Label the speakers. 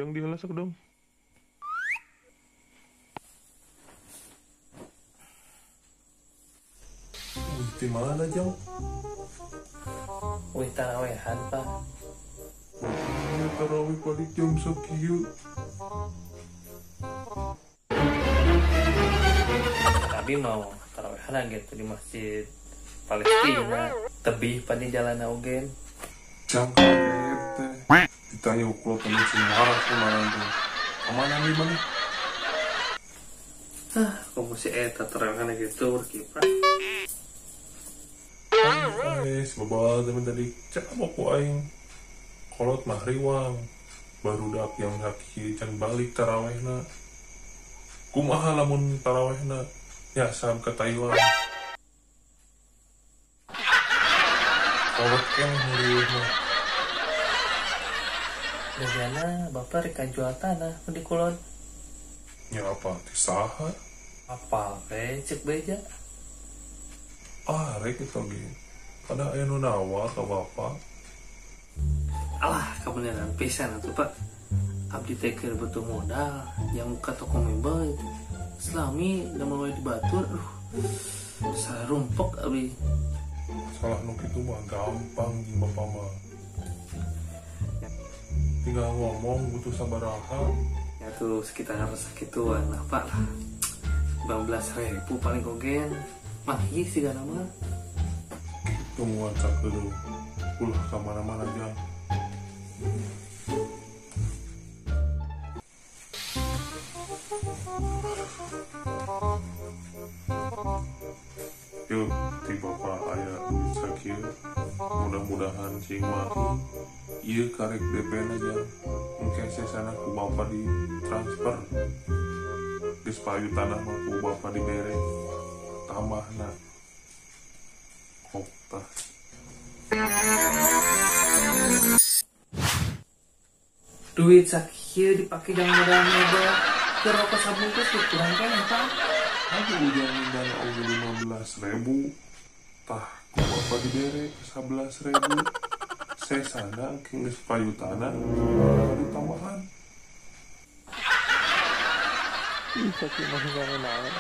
Speaker 1: Jang dihalasak dong.
Speaker 2: Di mana Jang?
Speaker 3: Wih tarawehan pak.
Speaker 2: Ini tarawih balik jam sekieu.
Speaker 3: Tapi mau tarawehan gitu di masjid Palestina. Tebih pada jalan Augen.
Speaker 2: Jang kaget teh. Ditanya ukur temen si marah kemarin tuh. Kemana nih mana?
Speaker 3: Kamu si eta tarawehan gitu berkiprah.
Speaker 2: Si bapak temen tadi cek apa ku aing kolot mah riwang baru dak yang haki can balik tarawehna kumaha lamun tarawehna nyasam ke Taiwan kolot kan ngeriuh mah
Speaker 3: Dajana bapak rek jual tanah di Kulon.
Speaker 2: ya apa tisaha
Speaker 3: Apal cek beja.
Speaker 2: rek itu ge ada aya nu nawa ka bapak
Speaker 3: Alah kebenaran pisan atuh pak. Abdi teh keur butuh modal yang buka toko mebel Islami dan mulai di Batur. Salah rumpok abdi.
Speaker 2: salah nu kitu mah gampang jeung bapak mah tinggal ngomong butuh sabaraha
Speaker 3: Ya tuh sekitar sakituan apa lah. 15.000 paling kogen. Mah ieu sih gana mah.
Speaker 2: tungguan sakeureum ulah ka mana-mana Jang. Yuk, ti bapak aya duit sakieu. Mudah-mudahan cing mah ieu karek DP na Jang. Engke sesana ku bapak di transfer. Geus payu tanah mah ku bapak dibere. Tambahna kopta.
Speaker 3: Duit sakieu dipake jang modal mebel. Keur rokok sabungkus kurang kan pak.
Speaker 2: Aku udah dana oge 15.000. Tah, ku bapak dibere 11.000. Sesana engke geus payu tanah di tambahan.
Speaker 1: Sakit mah enggak naon.